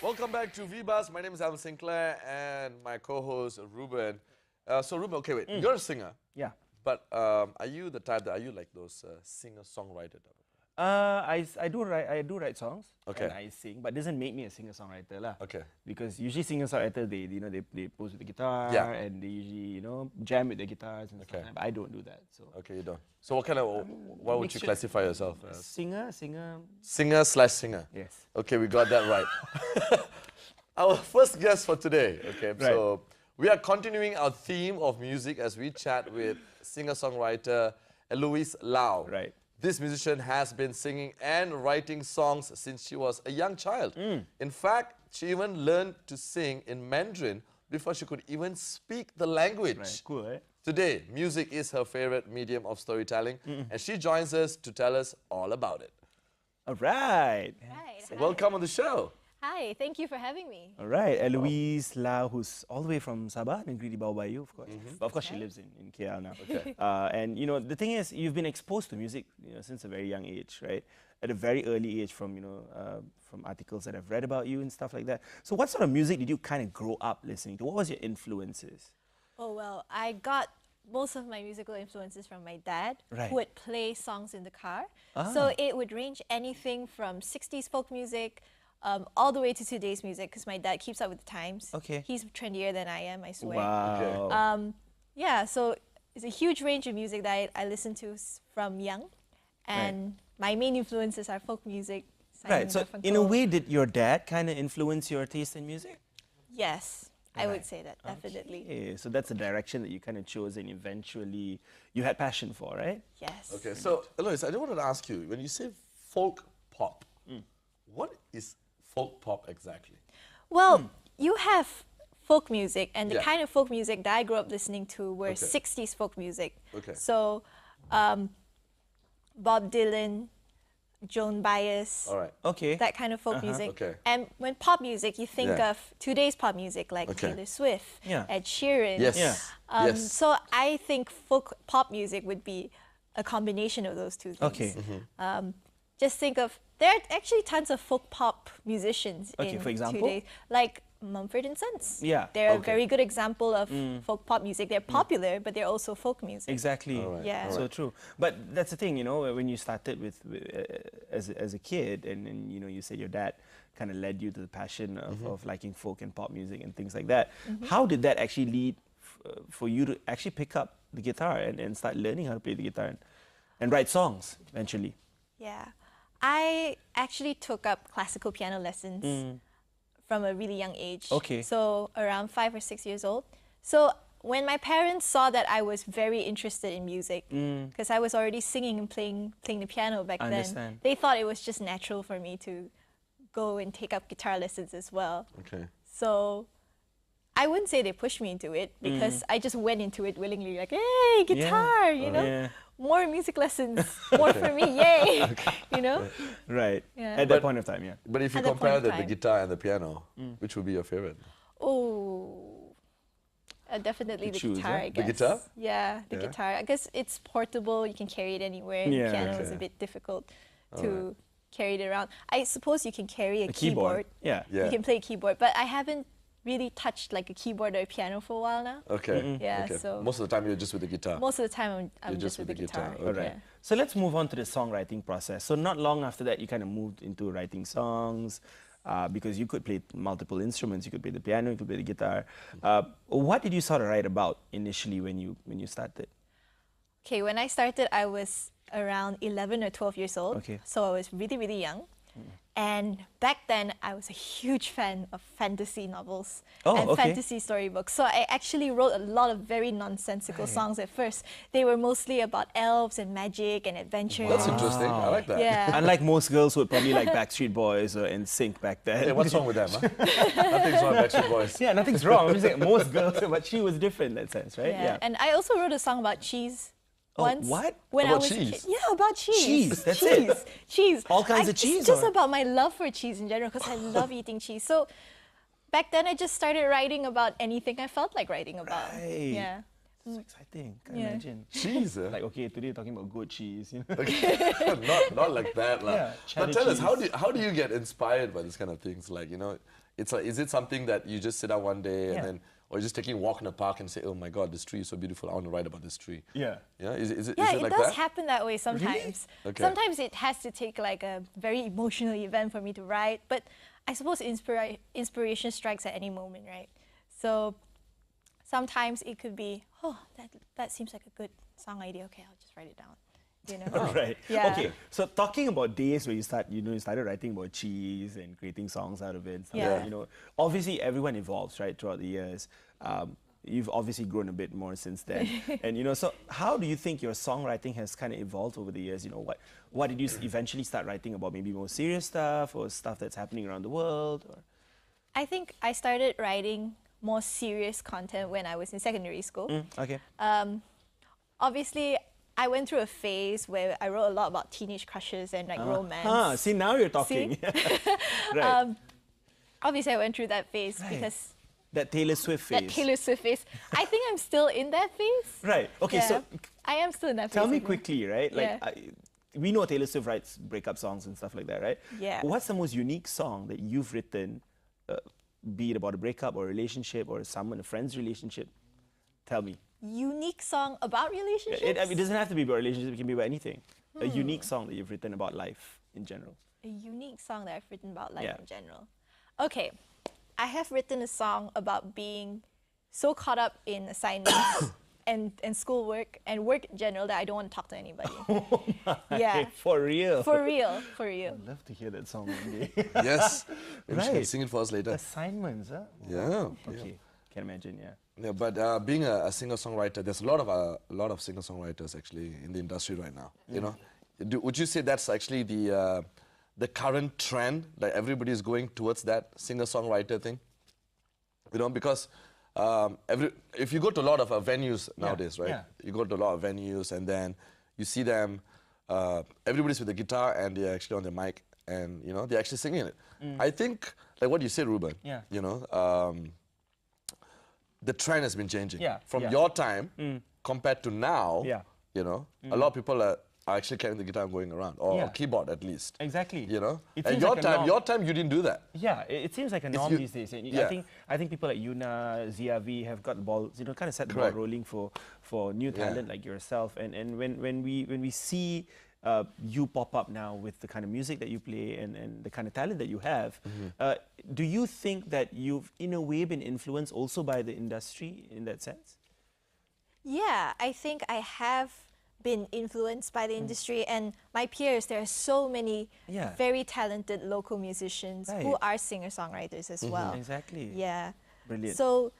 Welcome back to VBuzz. My name is Alan Sinclair and my co-host Ruben. So Ruben, okay, wait, you're a singer. Yeah. But are you the type that, are you like those singer-songwriter type of person? I do write songs. Okay. And I sing, but it doesn't make me a singer-songwriter lah. Okay. Because usually singer-songwriter they pose with the guitar and they usually jam with the guitars and stuff like that. But I don't do that. So. Okay, you don't. So what kind of what would you classify yourself as? Singer. Singer/singer. Yes. Okay, we got that right. Our first guest for today. Okay, so we are continuing our theme of music as we chat with singer-songwriter Eloise Lau. Right. This musician has been singing and writing songs since she was a young child. In fact, she even learned to sing in Mandarin before she could even speak the language. Right. Cool, right? Today, music is her favorite medium of storytelling, and she joins us to tell us all about it. All right. So welcome on the show. Hi, thank you for having me. All right, Eloise Lau, who's all the way from Sabah, Negeri di Bawah Bayu, of course. But of course, she lives in KL now. Okay. And the thing is, you've been exposed to music, since a very young age, right? At a very early age, from from articles that I've read about you and stuff like that. So, what sort of music did you kind of grow up listening to? What was your influences? Oh well, I got most of my musical influences from my dad, Right. who would play songs in the car. So it would range anything from 60s folk music. All the way to today's music, because my dad keeps up with the times. Okay. He's trendier than I am, I swear. Wow. Yeah, so it's a huge range of music that I listen to from young. And my main influences are folk music. Right, so in a way, did your dad kind of influence your taste in music? Yes, I would say that, definitely. Okay, so that's the direction that you kind of chose and eventually you had passion for, right? Yes. Okay, so Eloise, I do want to ask you, when you say folk pop, what is folk pop exactly? Well, you have folk music, and the Yeah. kind of folk music that I grew up listening to were 60s folk music. Okay. So, Bob Dylan, Joan Baez, All right. Okay. that kind of folk music. Okay. And when pop music, you think Yeah. of today's pop music like Okay. Taylor Swift, Yeah. Ed Sheeran. Yes. Yeah. Yes. So I think folk pop music would be a combination of those two things. Okay. Just think of, there are actually tons of folk pop musicians Okay, in for example? today, like Mumford and Sons. Yeah. They're a Okay. very good example of folk pop music. They're popular, but they're also folk music. Exactly. All right, Yeah. all So right. true. But that's the thing, when you started with as a kid, and then you said your dad kind of led you to the passion of liking folk and pop music and things like that. How did that actually lead for you to actually pick up the guitar and start learning how to play the guitar and write songs eventually? Yeah. I actually took up classical piano lessons from a really young age. Okay. So around 5 or 6 years old. So when my parents saw that I was very interested in music, because I was already singing and playing the piano back then, Understand. they thought it was just natural for me to go and take up guitar lessons as well. Okay. So I wouldn't say they pushed me into it, because I just went into it willingly, like, hey, guitar, Yeah. more music lessons, more for me, yay, Right. Yeah. At that point of time, yeah. But if you At that compare point the in time. guitar and the piano, which would be your favorite? Oh, definitely the choose, guitar, huh? I The guess. guitar? Yeah, the Yeah. guitar. I guess it's portable, you can carry it anywhere. Yeah. Piano is a Okay. bit difficult to carry it around. I suppose you can carry a keyboard. Yeah. Yeah. You can play a keyboard, but I haven't really touched like a keyboard or a piano for a while now. Okay. Yeah, Okay. so- Most of the time you're just with the guitar. Most of the time I'm You're just with the guitar. Okay. All right. Yeah. So let's move on to the songwriting process. So not long after that, you kind of moved into writing songs because you could play multiple instruments. You could play the piano, you could play the guitar. What did you sort of write about initially when you started? Okay, when I started, I was around 11 or 12 years old. Okay. So I was really, really young. And back then, I was a huge fan of fantasy novels and okay. fantasy storybooks. So I actually wrote a lot of very nonsensical songs at first. They were mostly about elves and magic and adventure. That's interesting. I like that. Yeah. Unlike most girls who would probably like Backstreet Boys or NSYNC back then. Hey, what's wrong with them? Huh? Nothing's wrong with Backstreet Boys. Yeah, nothing's wrong. I'm just saying most girls, but she was different in that sense, right? Yeah. And I also wrote a song about cheese. Once, what? When About I was cheese? Yeah, about cheese. Cheese, that's cheese. it? Cheese. All kinds of cheese, It's just or? about my love for cheese in general, because I love eating cheese. So back then, I just started writing about anything I felt like writing about. Right. Yeah. So exciting. Can Yeah. imagine. Cheese, eh? Like, okay, today talking about goat cheese. You know? not like that, lah. Yeah, But cheddar tell us, cheese. how do you get inspired by this kind of things? Like, is it something that you just sit down one day Yeah. and then, or you're just taking a walk in the park and say, oh my God, this tree is so beautiful, I want to write about this tree? Yeah. Yeah, is it Yeah, like it does that? happen that way sometimes. Okay. Sometimes it has to take like a very emotional event for me to write, but I suppose inspiration strikes at any moment, right? So sometimes it could be, oh, that seems like a good song idea. Okay, I'll just write it down. You know? Right. Yeah. Okay. So talking about days where you started writing about cheese and creating songs out of it. And stuff Yeah. like that, you know, obviously everyone evolves, right, throughout the years. You've obviously grown a bit more since then. And you know, so how do you think your songwriting has kind of evolved over the years? You know, what did you eventually start writing about? Maybe more serious stuff or stuff that's happening around the world? Or? I think I started writing more serious content when I was in secondary school. Okay. Obviously, I went through a phase where I wrote a lot about teenage crushes and like romance. See, now you're talking. Right. Obviously, I went through that phase Right. because That Taylor Swift phase. that Taylor Swift phase. I think I'm still in that phase. Right. Okay, Yeah. so I am still in that phase. tell me I think. quickly, right? Like, Yeah. we know Taylor Swift writes breakup songs and stuff like that, right? Yeah. What's the most unique song that you've written, be it about a breakup or a relationship or a friend's relationship? Tell me. Unique song about relationships? It doesn't have to be about relationships, it can be about anything. A unique song that you've written about life in general. A unique song that I've written about life Yeah. in general. Okay, I have written a song about being so caught up in assignments and schoolwork and work in general that I don't want to talk to anybody. Yeah, For real. for real, for real. I'd love to hear that song one day. Yes. Maybe she can Right. sing it for us later. Assignments, huh? Yeah. Okay, can imagine, yeah. Yeah, but being a singer-songwriter, there's a lot of singer-songwriters actually in the industry right now. You know, would you say that's actually the current trend? Like everybody is going towards that singer-songwriter thing. You know, because if you go to a lot of venues nowadays, right? yeah. You go to a lot of venues and then you see them. Everybody's with a guitar and they're actually on the mic and you know they're actually singing it. I think like what you said, Ruben. Yeah. You know. The trend has been changing. Yeah, From yeah. your time compared to now, Yeah. you know, a lot of people are actually carrying the guitar and going around, or Yeah. a keyboard at least. Exactly. You know? It And seems your like a norm. your time, you didn't do that. Yeah, it seems like a norm you- these days. And yeah. I think people like Yuna, ZRV have got the ball, you know, kind of set the ball Correct. rolling for new Yeah. talent like yourself. And when we see you pop up now with the kind of music that you play and the kind of talent that you have, do you think that you've in a way been influenced also by the industry in that sense? Yeah, I think I have been influenced by the industry and my peers. There are so many Yeah. very talented local musicians who Right. are singer-songwriters as well. Exactly. Yeah. Brilliant. So,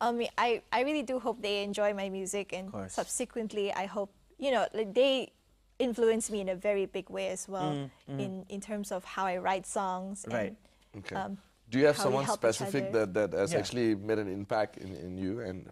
I really do hope they enjoy my music, and course. subsequently, I hope, you know, like they influence me in a very big way as well in terms of how I write songs. Right. Okay. And, Do you have how we someone help each specific other. that has Yeah. actually made an impact in you and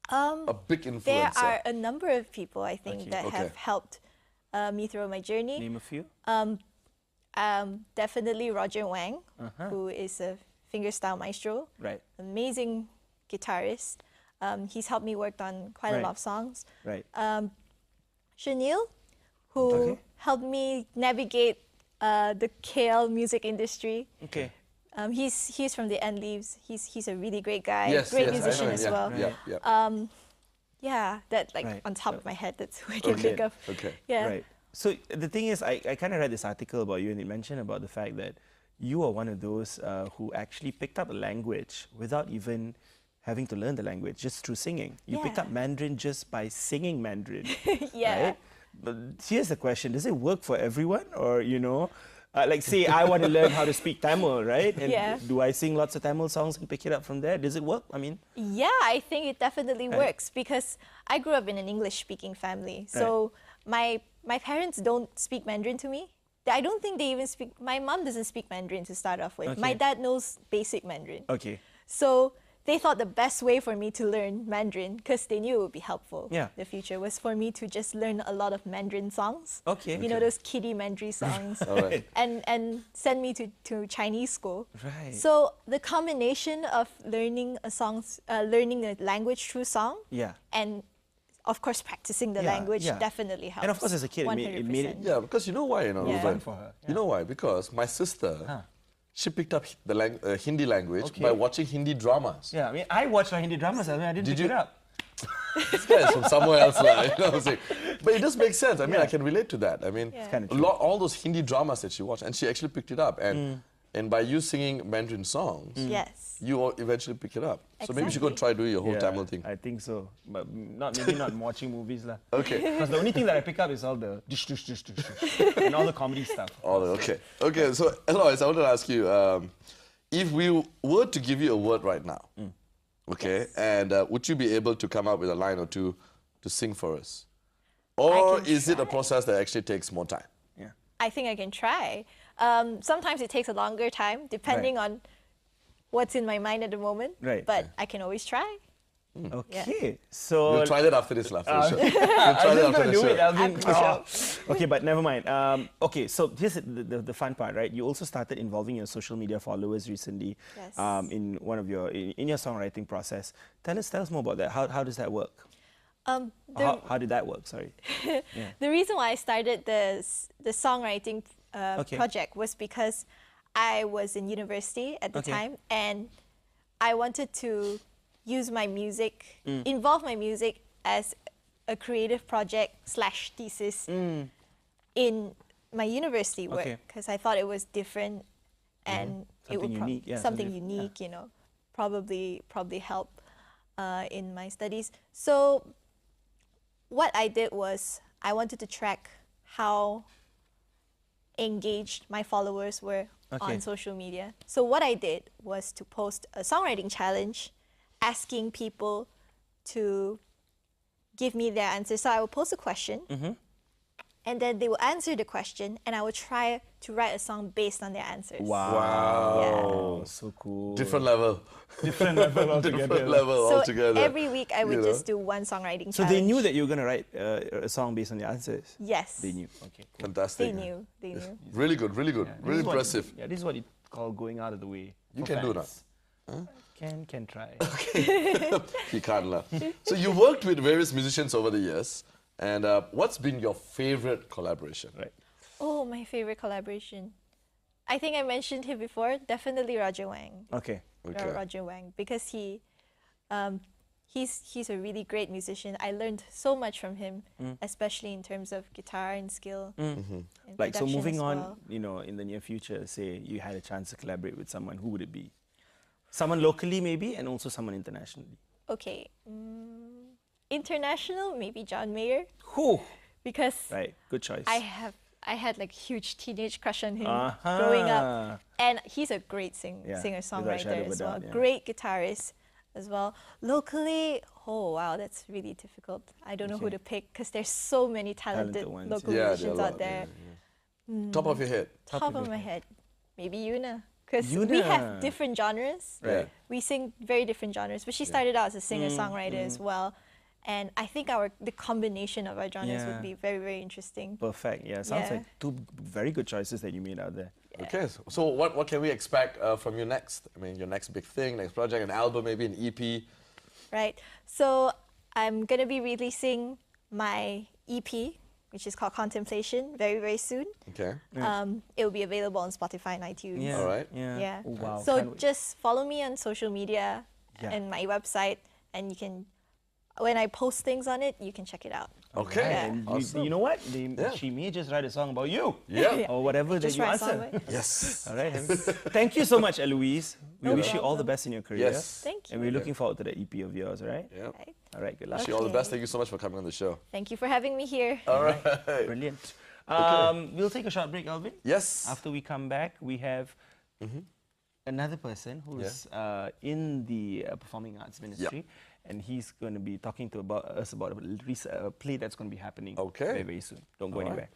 um, a big influencer? there are a number of people, I think, Okay. that Okay. have helped me through my journey. Name a few. Definitely Roger Wang, Uh-huh. who is a fingerstyle maestro. Right. Amazing guitarist. He's helped me work on quite a Right. lot of songs. Right. Chanel, who Okay. helped me navigate the KL music industry. Okay. He's from the End Leaves. He's a really great guy, Yes, great yes, I musician know him. as Yeah, well. Yeah, yeah. Yeah, that like Right. on top of my head, that's who I can Brilliant. think of. Okay. Yeah. Right. So the thing is, I kind of read this article about you, and it mentioned about the fact that you are one of those who actually picked up a language without even having to learn the language, just through singing. You picked Yeah. up Mandarin just by singing Mandarin. Yeah. Right? But here's the question: does it work for everyone, or you know? Like say I want to learn how to speak Tamil, right? And Yeah. do I sing lots of Tamil songs and pick it up from there? Does it work? I mean, Yeah, I think it definitely Right. works because I grew up in an English-speaking family. So my parents don't speak Mandarin to me. I don't think they even speak. My mom doesn't speak Mandarin to start off with. My Okay. dad knows basic Mandarin. okay. So they thought the best way for me to learn Mandarin, because they knew it would be helpful Yeah. in the future, was for me to just learn a lot of Mandarin songs. Okay. You know, those kiddie Mandarin songs. All right. and send me to Chinese school. Right. So the combination of learning learning a language through song, Yeah. and of course practicing the Yeah, language yeah. definitely helps. And of course, as a kid, it made it- 100%. Yeah, because you know why, you know, Yeah. Ruben? Fun for her. You know why? Because my sister, she picked up the Hindi language by watching Hindi dramas. Yeah, I mean, I watched Hindi dramas. I mean, I didn't pick it up. This guy is from somewhere else, like, you know what I'm saying? But it does make sense. I mean, I can relate to that. I mean, It's kinda true. all those Hindi dramas that she watched, and she actually picked it up. And by you singing Mandarin songs, Yes. you eventually pick it up. So maybe you should go try doing your whole Tamil thing. I think so, but maybe not watching movies lah. Okay. Because the only thing that I pick up is all the dish, and all the comedy stuff. Okay. So Eloise, I want to ask you, if we were to give you a word right now, okay, and would you be able to come up with a line or two to sing for us? Or can is it a try. process that actually takes more time? Yeah. I think I can try. Sometimes it takes a longer time, depending on what's in my mind at the moment. Right. But I can always try. Okay, so We'll try that after this laugh. We'll try I'm that just after gonna the do show. it, Alvin. After the show. Okay, but never mind. Okay, so here's the fun part, right? You also started involving your social media followers recently. Yes. In one of your in your songwriting process. Tell us more about that. How does that work? How did that work? Sorry. The reason why I started the songwriting project was because I was in university at the time, and I wanted to use my music, involve my music as a creative project / thesis in my university work, because I thought it was different and it would unique, yeah, something something- unique, you know, probably help in my studies. So what I did was I wanted to track how engaged my followers were on social media. So what I did was to post a songwriting challenge asking people to give me their answers. So I will post a question and then they will answer the question and I will try to write a song based on their answers. Wow. So cool. Different level. Different level altogether. Different level So altogether. every week I would You know? just do one songwriting So challenge. they knew that you were gonna write a song based on the answers. Yes. They knew. Okay. Cool. Fantastic. They knew. They knew. Really good, really good. Yeah, this Really is what- impressive. Yeah, this is what you call going out of the way. You for can do that. fans. Can try. He can't laugh. So you worked with various musicians over the years, and what's been your favorite collaboration? Right. Oh, my favorite collaboration. I think I mentioned him before. Definitely Roger Wang. Okay. Okay. Roger Wang, because he's a really great musician. I learned so much from him, especially in terms of guitar and skill. And Like, so production moving as on, well. you know, in the near future, say you had a chance to collaborate with someone, who would it be? Someone locally maybe, and also someone internationally. Okay, international, maybe John Mayer, Who? because Right, good choice. I had like huge teenage crush on him growing up, and he's a great Yeah, singer-songwriter without shadow of a as well, doubt, yeah. great guitarist as well. Locally, oh wow, that's really difficult. I don't know who Okay. to pick because there's so many talented ones, local Yeah, there are a musicians lot, out there. Top of your head. Top of my head, maybe Yuna, because we Yuna. have different genres. Right. We sing very different genres, but she started out as a singer-songwriter as well. And I think the combination of our genres Yeah. would be very, very interesting. Perfect. Yeah, sounds Yeah. like two very good choices that you made out there. Okay, so what can we expect from you next? I mean, your next big thing, next project, an album, maybe an EP. Right. So I'm gonna be releasing my EP, which is called Contemplation, very, very soon. Okay. It will be available on Spotify and iTunes. Yeah. All right. Yeah. Yeah. Oh, wow. So Can't wait. just follow me on social media Yeah. and my website, and you can, when I post things on it, you can check it out. Okay. Right, Yeah. and Awesome. you know what? Yeah. She may just write a song about you. Yeah. Or whatever that Just you write a song answer. about it. Yes. All right. Thank you so much, Eloise. We No wish you all the problem. best in your career. Yes. Thank And you. we're looking forward to that EP of yours, all right? Yeah. Right. All right, good luck. Wish you all the best. Okay. Thank you so much for coming on the show. Thank you for having me here. All right. Brilliant. We'll take a short break, Alvin. Yes. After we come back, we have another person who's in the performing arts ministry, and he's going to be talking to us about a play that's going to be happening Okay. very, very soon. Don't go All right. anywhere.